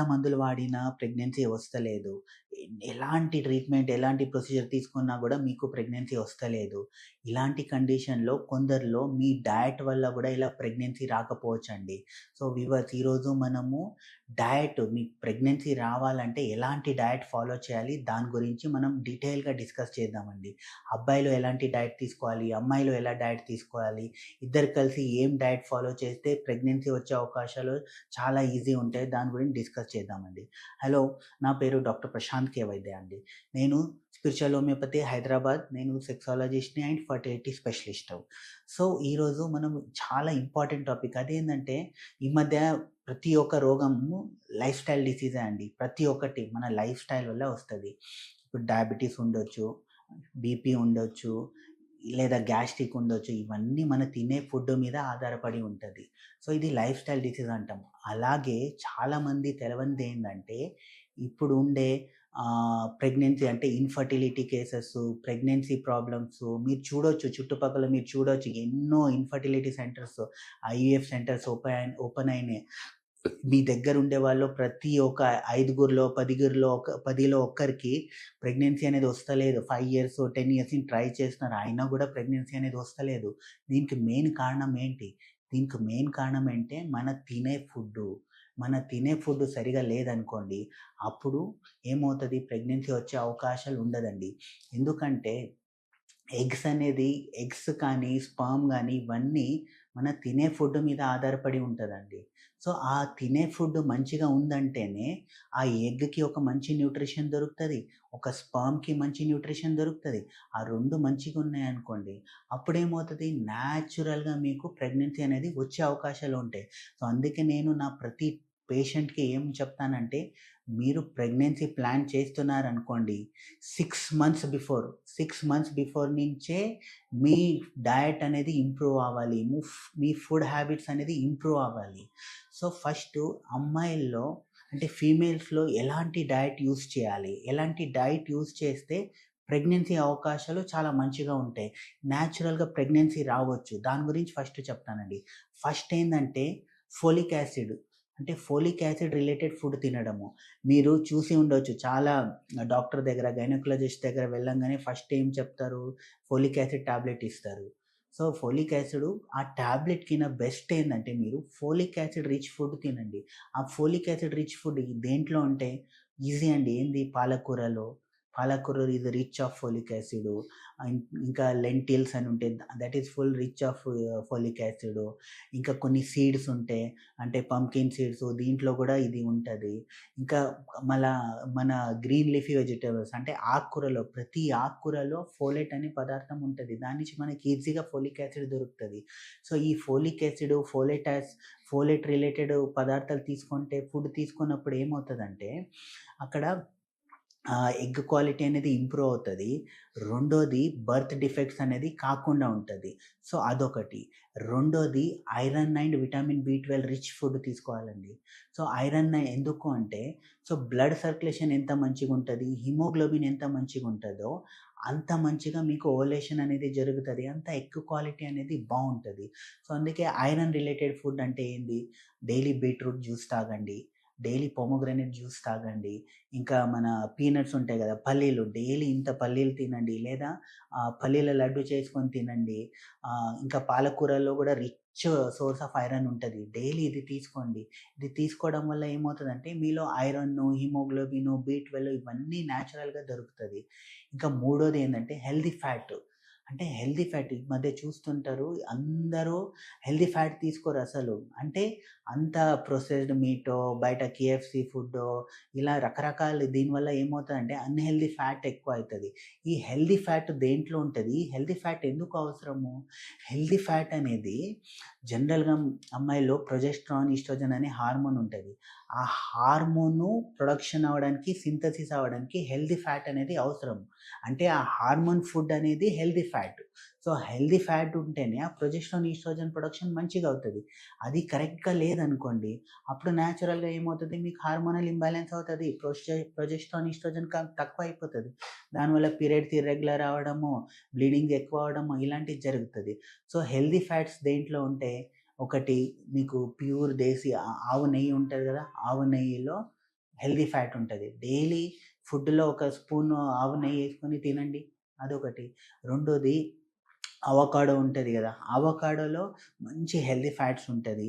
మందులు వాడినా ప్రెగ్నెన్సీ వస్తలేదు. ఎలాంటి ట్రీట్మెంట్, ఎలాంటి ప్రొసీజర్ తీసుకున్నా గూడా మీకు ప్రెగ్నెన్సీ వస్తలేదు. ఇలాంటి కండిషన్‌లో కొందరిలో మీ డయట్ వల్ల గూడా ఇలా ప్రెగ్నెన్సీ రాకపోవచ్చండి. సో, వ్యూవర్స్ ఈరోజు మనము మీకు ప్రెగ్నెన్సీ రావాలంటే ఎలాంటి డయట్ ఫాలో చేయాలి? దాని గురించి మనం డీటెయిల్‌గా డిస్కస్ చేద్దామండి. అబ్బాయిలు ఎలాంటి డయట్ తీసుకోవాలి? అమ్మాయిలు ఎలా డయట్ తీసుకోవాలి? ఇద్దరు కలిసి ఏం డయట్ ఫాలో చేస్తే ప్రెగ్నెన్సీ వచ్చే అవకాశాలు చాలా ఈజీ ఉంటాయి. దాని గురించి డిస్కస్ చేద్దామండి. హలో! నా పేరు డాక్టర్ ప్రశాంత్ కే వైద్య అండి. నేను స్పిరిచువల్ హోమియోపతి హైదరాబాద్. నేను సెక్సాలజిస్ట్‌ని అండ్ ఫర్టిలిటీ స్పెషలిస్ట్. సో, ఈరోజు మనం చాలా ఇంపార్టెంట్ టాపిక్ అదేంటంటే ఈ మధ్య ప్రతి ఒక్క రోగము లైఫ్ స్టైల్ డిసీజే అండి. ప్రతి ఒక్కటి మన లైఫ్ స్టైల్ వల్ల వస్తది. ఇప్పుడు డయాబెటిస్ ఉండొచ్చు, బీపీ ఉండొచ్చు, లేదా గ్యాస్ట్రిక్ ఉండొచ్చు. ఇవన్నీ మన తినే ఫుడ్ మీద ఆధారపడి ఉంటది. సో, ఇది లైఫ్ స్టైల్ డిసీజ్ అంటాం. అలాగే చాలామంది తెలవనిదేందంటే ఇప్పుడు ఉండే ప్రెగ్నెన్సీ అంటే ఇన్‌ఫర్టిలిటీ కేసెస్, ప్రెగ్నెన్సీ ప్రాబ్లమ్స్ మీరు చూడొచ్చు, చుట్టుపక్కల మీరు చూడొచ్చు ఎన్నో infertility centres, IVF centres open అయినాయి. మీ దగ్గర ఉండే వాళ్ళు ప్రతి ఒక్క 5గురిలో, 10లో ఒక్కరికి ప్రెగ్నెన్సీ అనేది వస్తలేదు. 5 ఇయర్స్, 10 ఇయర్స్ నుంచి ట్రై చేస్తున్నారు. అయినా గూడా ప్రెగ్నెన్సీ అనేది వస్తలేదు. దీనికి మెయిన్ కారణం ఏంటి? దీనికి మెయిన్ కారణం ఏంటే మన తినే ఫుడ్ సరిగా లేదనుకోండి, అప్పుడు ఏమవుతది ప్రెగ్నెన్సీ వచ్చే అవకాశాలు ఉండదండి. ఎందుకంటే ఎగ్స్ కానీ, స్పెర్మ్ గానీ ఇవన్నీ మన తినే ఫుడ్ మీద ఆధారపడి ఉంటదండి. సో, ఆ తినే ఫుడ్ మంచిగా ఉందంటేనే ఆ ఎగ్‌కి ఒక మంచి న్యూట్రిషన్ దొరుకుతది. ఒక స్పెర్మ్‌కి మంచి న్యూట్రిషన్ దొరుకుతది. ఆ 2 మంచిగున్నాయనుకోండి, అప్పుడేమవుతది న్యాచురల్‌గా మీకు ప్రెగ్నెన్సీ అనేది వచ్చే అవకాశాలుంటాయి. సో, అందుకే నేను నా ప్రతి పేషెంట్‌కి ఏం చెప్తానంటే, మీరు ప్రెగ్నెన్సీ ప్లాన్ చేస్తున్నారనుకోండి 6 మంత్స్ బిఫోర్ నుంచే మీ డయట్ అనేది ఇంప్రూవ్ అవ్వాలి. మీ ఫుడ్ హ్యాబిట్స్ అనేది ఇంప్రూవ్ అవ్వాలి. సో, ఫస్టు అమ్మాయిల్లో అంటే ఫీమేల్స్‌లో ఎలాంటి డయట్ యూజ్ చేయాలి? ఎలాంటి డయట్ యూజ్ చేస్తే ప్రెగ్నెన్సీ అవకాశాలు చాలా మంచిగా ఉంటాయి. న్యాచురల్‌గా ప్రెగ్నెన్సీ రావచ్చు. దాని గురించి ఫస్ట్ చెప్తానండి. ఫస్ట్ ఏందంటే ఫోలిక్ యాసిడ్. అంటే ఫోలిక్ యాసిడ్ రిలేటెడ్ ఫుడ్ తినడము. మీరు చూసి ఉండొచ్చు చాలా డాక్టర్ దగ్గర, గైనకాలజిస్ట్ దగ్గర వెళ్ళంగానే ఫస్ట్ ఏం చెప్తారు? ఫోలిక్ యాసిడ్ టాబ్లెట్ ఇస్తారు. సో, ఫోలిక్ యాసిడు ఆ టాబ్లెట్‌కిన బెస్ట్ ఏందంటే మీరు ఫోలిక్ యాసిడ్ రిచ్ ఫుడ్ తినండి. ఆ ఫోలిక్ యాసిడ్ రిచ్ ఫుడ్ దేంట్లో అంటే ఈజీ అండి. ఏంది పాలకూర is rich of folic acid. ఇంకా లెంటిల్స్ అని ఉంటాయి. That is full rich of folic acid. ఇంకా కొన్ని సీడ్స్ ఉంటాయి. అంటే పంకిన్ సీడ్స్ దీంట్లో గూడా ఇది ఉంటది. ఇంకా మళ్ళా మన గ్రీన్ లీఫీ వెజిటబుల్స్ అంటే ప్రతి ఆకుకూరలో ఫోలేట్ అనే పదార్థం ఉంటది. దాని నుంచి మనకి ఈజీగా ఫోలిక్ యాసిడ్ దొరుకుతది. సో, ఈ ఫోలిక్ యాసిడ్, ఫోలేట్ రిలేటెడ్ పదార్థాలు ఫుడ్ తీసుకున్నప్పుడు ఏమవుతదంటే అక్కడ ఎగ్ క్వాలిటీ అనేది ఇంప్రూవ్ అవుతది. రెండోది బర్త్ డిఫెక్ట్స్ అనేది కాకుండా ఉంటది. సో, అదొకటి. రెండోది iron and vitamin B12 rich food తీసుకోవాలండి. సో, ఎందుకు అంటే బ్లడ్ సర్క్యులేషన్ ఎంత మంచిగుంటది, హిమోగ్లోబిన్ ఎంత మంచిగుంటదో అంత మంచిగా మీకు ఓవులేషన్ అనేది జరుగుతది. అంత ఎగ్ క్వాలిటీ అనేది బావుంటది. సో, అందుకే ఐరన్ రిలేటెడ్ ఫుడ్ అంటే ఏంది? డైలీ బీట్రూట్ జ్యూస్ తాగండి. డైలీ పొమోగ్రానేట్ జ్యూస్ తాగండి. ఇంకా మన పీనట్స్ ఉంటాయి గదా! పల్లీలు డైలీ ఇంత పల్లీలు తినండి. లేదా పల్లీల లడ్డు చేసుకొని తినండి. ఇంకా పాలకూరలో గూడా రిచ్ సోర్స్ ఆఫ్ ఐరన్ ఉంటది. డైలీ ఇది తీసుకోండి. ఇది తీసుకోవడం వల్ల ఏమవుతదంటే మీలో ఐరన్ను, హిమోగ్లోబిను, బి12 ఇవన్నీ న్యాచురల్‌గా దొరుకుతది. ఇంకా మూడోది ఏందంటే హెల్తీ ఫ్యాట్. అంటే హెల్తీ ఫ్యాట్ ఈ మధ్య చూస్తుంటారు అందరూ హెల్తీ ఫ్యాట్ తీసుకోరసలు. అంటే అంత ప్రొసెస్డ్ మీటో, బయట కేఎఫ్‌సి ఫుడ్డో ఇలా రకరకాలు దీనివల్ల ఏమవుతదంటే అన్‌హెల్తీ ఫ్యాట్ ఎక్కువైతది. ఈ హెల్తీ ఫ్యాట్ దేంట్లో ఉంటది? హెల్తీ ఫ్యాట్ ఎందుకు అవసరము? హెల్తీ ఫ్యాట్ అనేది జనరల్‌గా అమ్మాయిల్లో ప్రొజెస్టెరాన్, ఈస్ట్రోజన్ అనే హార్మోన్ ఉంటది. ఆ హార్మోను ప్రొడక్షన్ అవ్వడానికి, సింథసిస్ అవ్వడానికి హెల్తీ ఫ్యాట్ అనేది అవసరం. అంటే ఆ హార్మోన్ ఫుడ్ అనేది healthy fat. So, healthy fat ఉంటేనే ఆ ప్రొజెస్టెరాన్, ఈస్ట్రోజన్ ప్రొడక్షన్ మంచిగా అవుతది. అది కరెక్ట్‌గా లేదనుకోండి, అప్పుడు న్యాచురల్‌గా ఏమవుతది మీకు హార్మోనల్ ఇంబాలెన్స్ అవుతది. ప్రొజెస్టెరాన్, ఈస్ట్రోజన్ తక్కువైపోతది. దానివల్ల పీరియడ్స్ ఇర్రెగ్యులర్ అవ్వడము, బ్లీడింగ్ ఎక్కువ అవ్వడము ఇలాంటివి జరుగుతది. సో, హెల్తీ ఫ్యాట్స్ దేంట్లో ఉంటాయి? ఒకటి మీకు ప్యూర్ దేశీ ఆవు నెయ్యి ఉంటది గదా! ఆవు నెయ్యిలో హెల్తీ ఫ్యాట్ ఉంటది. డైలీ ఫుడ్‌లో ఒక స్పూను ఆవు నెయ్యి యేసుకొని తినండి. అదొకటి. రెండోది అవకాడో ఉంటది గదా! అవకాడోలో మంచి హెల్తీ ఫ్యాట్స్ ఉంటది.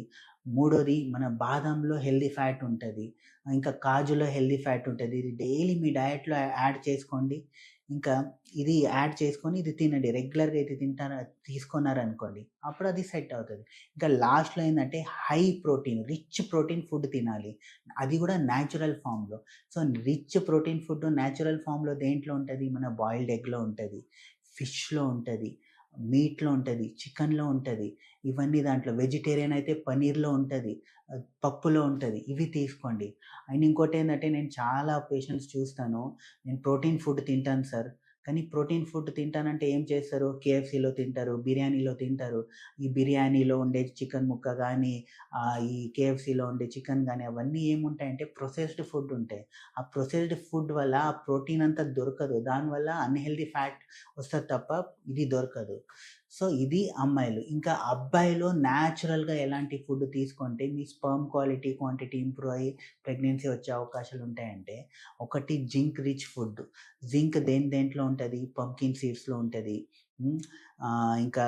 మూడోది మన బాదంలో హెల్తీ ఫ్యాట్ ఉంటది. ఇంకా కాజులో హెల్తీ ఫ్యాట్ ఉంటది. ఇది డైలీ మీ డయట్‌లో యాడ్ చేసుకోండి. ఇంకా ఇది యాడ్ చేసుకొని ఇది తినండి. రెగ్యులర్‌గా ఇది తీసుకున్నారనుకోండి. అప్పుడు అది సెట్ అవుతది. ఇంకా లాస్ట్‌లో ఏందంటే high protein, rich protein food తినాలి. అది గూడా న్యాచురల్ ఫార్మ్‌లో. So, rich protein food natural ఫార్మ్‌లో దేంట్లో ఉంటది? మన బాయిల్డ్ ఎగ్‌లో ఉంటది. ఫిష్‌లో ఉంటది. మీట్‌లో ఉంటది. చికెన్‌లో ఉంటది. ఇవన్నీ దాంట్లో వెజిటేరియన్ అయితే పన్నీర్‌లో ఉంటది. పప్పులో ఉంటది. ఇవి తీసుకోండి. అండ్ ఇంకోటేందంటే నేను చాలా పేషెంట్స్ చూస్తాను. నేను ప్రోటీన్ ఫుడ్ తింటాను సార్. కానీ ప్రోటీన్ ఫుడ్ తింటానంటే ఏం చేస్తారు? కేఎఫ్‌సీలో తింటారు, బిర్యానీలో తింటారు. ఈ బిర్యానీలో ఉండే చికెన్ ముక్క గానీ, ఈ కేఎఫ్‌సీలో ఉండే చికెన్ గానీ అవన్నీ ఏముంటాయంటే ప్రొసెస్డ్ ఫుడ్ ఉంటాయి. ఆ ప్రొసెస్డ్ ఫుడ్ వల్ల ఆ ప్రోటీన్ అంతా దొరకదు. దానివల్ల అన్‌హెల్తీ ఫ్యాట్ వస్తది తప్ప ఇది దొరకదు. సో, ఇది అమ్మాయిలు. ఇంకా అబ్బాయిలు న్యాచురల్‌గా ఎలాంటి ఫుడ్ తీసుకుంటే మీ స్పెర్మ్ క్వాలిటీ, క్వాంటిటీ ఇంప్రూవ్ అయ్యి ప్రెగ్నెన్సీ వచ్చే అవకాశాలుంటాయంటే, ఒకటి జింక్ రిచ్ ఫుడ్. జింక్ దేంట్లో ఉంటది? పంకిన్ సీడ్స్‌లో ఉంటది. హ్మ్. ఇంకా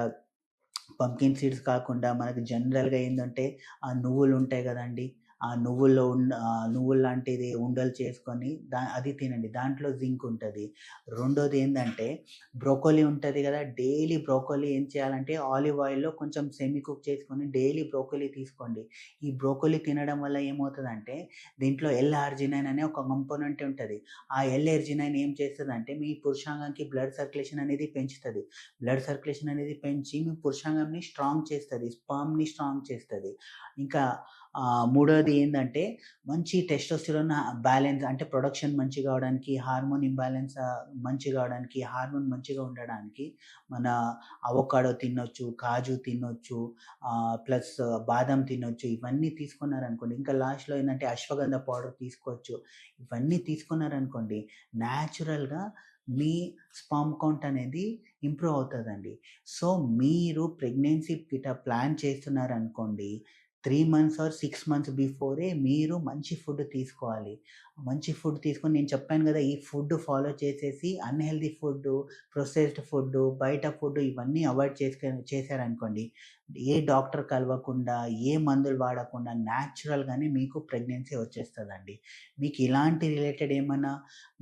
పంకిన్ సీడ్స్ కాకుండా మనకు జనరల్‌గా ఏందంటే, ఆ నువ్వులుంటాయి గదండీ! ఆ నువ్వుల్లో నువ్వులు లాంటిది ఉండలు చేసుకొని అది తినండి. దాంట్లో జింక్ ఉంటది. రెండోది ఏందంటే, బ్రోకోలీ ఉంటది గదా! డైలీ బ్రోకోలీ ఏం చేయాలంటే, ఆలివ్ ఆయిల్‌లో కొంచెం సెమీ కుక్ చేసుకొని డైలీ బ్రోకోలీ తీసుకోండి. ఈ బ్రోకోలీ తినడం వల్ల ఏమవుతదంటే, దీంట్లో ఎల్ ఆర్జినైన్ అనే ఒక కాంపోనెంట్ ఉంటది. ఆ ఎల్ ఆర్జినైన్ ఏం చేస్తదంటే, మీ పురుషాంగానికి బ్లడ్ సర్క్యులేషన్ అనేది పెంచుతది. బ్లడ్ సర్క్యులేషన్ అనేది పెంచి మీ పురుషాంగంని స్ట్రాంగ్ చేస్తది. స్పెర్మ్‌ని స్ట్రాంగ్ చేస్తది. ఇంకా మూడోది ఏందంటే మంచి టెస్టోస్టెరోన్ బ్యాలెన్స్ అంటే ప్రొడక్షన్ మంచిగా అవ్వడానికి, హార్మోన్ ఇంబాలెన్స్ మంచిగా అవ్వడానికి, హార్మోన్ మంచిగా ఉండడానికి మన అవకాడో తినొచ్చు, కాజు తినొచ్చు, ప్లస్ బాదం తినొచ్చు. ఇవన్నీ తీసుకున్నారనుకోండి. ఇంకా లాస్ట్‌లో ఏందంటే అశ్వగంధ పౌడర్ తీసుకోవచ్చు. ఇవన్నీ తీసుకున్నారనుకోండి న్యాచురల్‌గా మీ స్పెర్మ్ కౌంట్ అనేది ఇంప్రూవ్ అవుతదండి. సో, మీరు ప్రెగ్నెన్సీ ప్లాన్ చేస్తున్నారనుకోండి. 3 మంత్స్ ఆర్ 6 మంత్స్ బిఫోరే మీరు మంచి ఫుడ్ తీసుకోవాలి. మంచి ఫుడ్ తీసుకొని నేను చెప్పాను గదా! ఈ ఫుడ్ ఫాలో చేసేసి అన్‌హెల్తీ ఫుడ్డు, ప్రొసెస్డ్ ఫుడ్డు, బయట ఫుడ్ ఇవన్నీ అవాయిడ్ చేశారనుకోండి. ఏ డాక్టర్ కలవకుండా, ఏ మందులు వాడకుండా న్యాచురల్‌గానే మీకు ప్రెగ్నెన్సీ వచ్చేస్తదండి. మీకు ఇలాంటి రిలేటెడ్ ఏమన్నా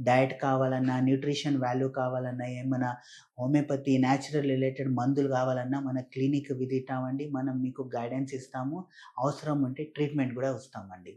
డయట్ కావాలన్నా, న్యూట్రిషన్ వాల్యూ కావాలన్నా, ఏమన్నా హోమియోపతి, న్యాచురల్ రిలేటెడ్ మందులు కావాలన్నా మన క్లినిక్ విజిట్ అవ్వండి. మనం మీకు గైడెన్స్ ఇస్తాము. అవసరం ఉంటే ట్రీట్మెంట్ గూడా ఇస్తామండి.